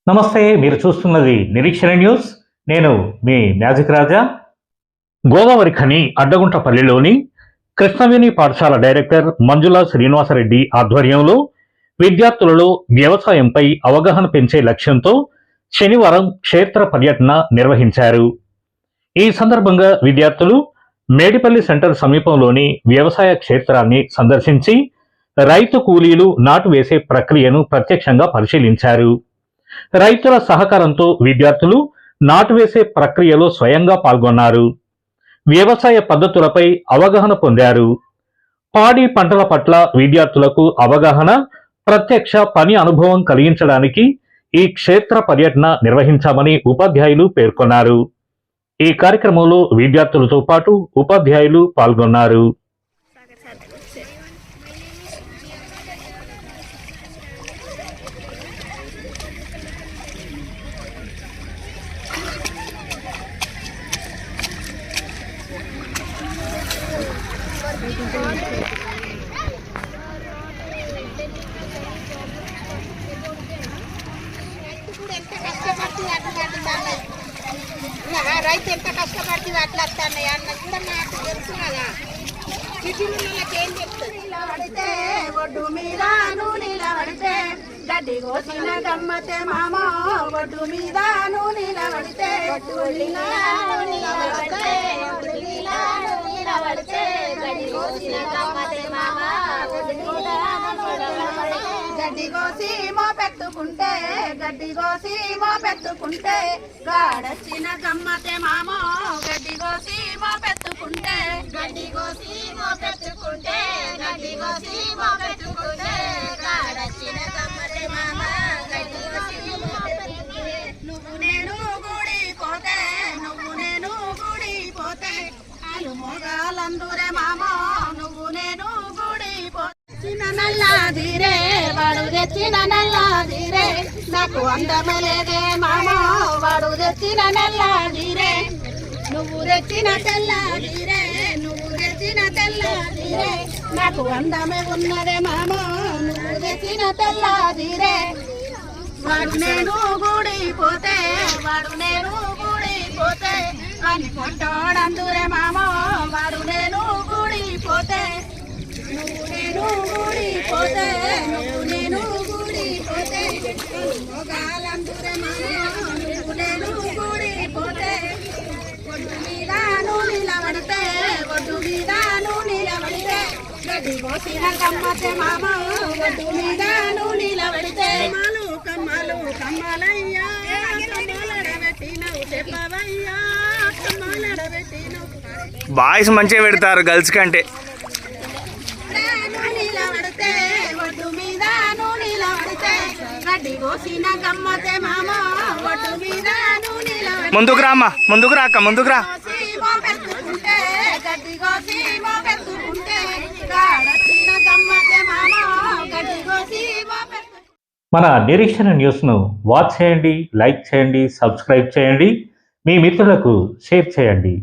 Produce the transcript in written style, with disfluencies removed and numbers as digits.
నమస్తే, మీరు చూస్తున్నది నిరీక్షణ న్యూస్. నేను మీ మ్యాజిక్ రాజా. గోదావరి ఖని అడ్డగుంటపల్లిలోని కృష్ణవేణి పాఠశాల డైరెక్టర్ మంజుల శ్రీనివాసరెడ్డి ఆధ్వర్యంలో విద్యార్థులలో వ్యవసాయంపై అవగాహన పెంచే లక్ష్యంతో శనివారం క్షేత్ర పర్యటన నిర్వహించారు. ఈ సందర్భంగా విద్యార్థులు మేడిపల్లి సెంటర్ సమీపంలోని వ్యవసాయ క్షేత్రాన్ని సందర్శించి రైతు కూలీలు నాటు వేసే ప్రక్రియను ప్రత్యక్షంగా పరిశీలించారు. రైతుల సహకారంతో విద్యార్థులు నాటు వేసే ప్రక్రియలో స్వయంగా పాల్గొన్నారు. వ్యవసాయ పద్ధతులపై అవగాహన పొందారు. పాడి పంటల పట్ల విద్యార్థులకు అవగాహన, ప్రత్యక్ష పని అనుభవం కలిగించడానికి ఈ క్షేత్ర పర్యటన నిర్వహించామని ఉపాధ్యాయులు పేర్కొన్నారు. ఈ కార్యక్రమంలో విద్యార్థులతో పాటు ఉపాధ్యాయులు పాల్గొన్నారు. రైతు ఎంత కష్టపడి అట్లా వస్తాయి అన్న కూడా నాకు తెలుసు కదా. సిటీలకి ఏం చెప్తుంది? నిలబడితే ఒడ్డు మీద నిలబడితే గడ్డి కోసిన గమ్మతే మామ, ఒడ్డు మీద నిలబడితే నిలబడితే గడ్డి కోసిన గమ్మతే మామ, గడ్డి కోసి మోపెత్తుకుంటే గడ్డి కోసి మోపెత్తుకుంటే గాడొచ్చిన గమ్మతే మామ, గడ్డి కోసి మోపెత్తుకుంటే గడ్డి కోసి మోపెత్తుకుంటే గడ్డి కోసి మోపెత్తుకుంటే గాడొచ్చిన గమ్మతే మామ, గడ్డి కోసి మోపెత్తుకుంటే నువ్వు నేను గుడిపోతే నువ్వు నేను గుడిపోతే అలు మొగాలందురే మామ, నువ్వు నేను గుడిపోతే నల్లాదిరే వాడు తెచ్చిన నల్లాదిరే నాకు అందమలేదే మామ, వాడు తెచ్చిన నల్లాదిరే నువ్వు తెచ్చిన తెల్లాదిరే నువ్వు తెచ్చిన తెల్లాదిరే నాకు అందమే ఉన్నదే మామ, నువ్వు తెచ్చిన తెల్లాదిరే వాడు నేను గుడిపోతే వాడు నేను గుడిపోతే అని కొట్టాడందురే మామ, వాడు నేను గుడిపోతే నువ్వు నేను గుడిపోతే నువ్వు నేను గుడిపోతే మొగాలందురే మామ, నువ్వు నేను గుడిపోతే ఒడ్డు మీద నిలబడితే ఒడ్డు మీద నిలబడితే గడ్డి కోసిన కమ్మతే మామ, ఒడ్డు మీద నిలబడితే కమ్మలు కమ్మలయ్యా కమ్మలడబెట్టినవు చెప్పవయ్యా కమ్మలడబెట్టినవు. బాయ్స్ మంచిగా పెడతారు గర్ల్స్ కంటే. నిలబడితే ఒడ్డు మీద నిలబడితే గడ్డి కోసిన గమ్మతే మామ, ఒడ్డు మీద ముందుకు రామ్మా, ముందుకు రాక్క, ముందుకు రా. పెట్టుకుంటే గడ్డి కోసి పెట్టుకుంటే గాడొచ్చిన గమ్మతే మామ, గడ్డి కోసి మన నిరీక్షణ న్యూస్ను వాచ్ చేయండి, లైక్ చేయండి, సబ్స్క్రైబ్ చేయండి, మీ మిత్రులకు షేర్ చేయండి.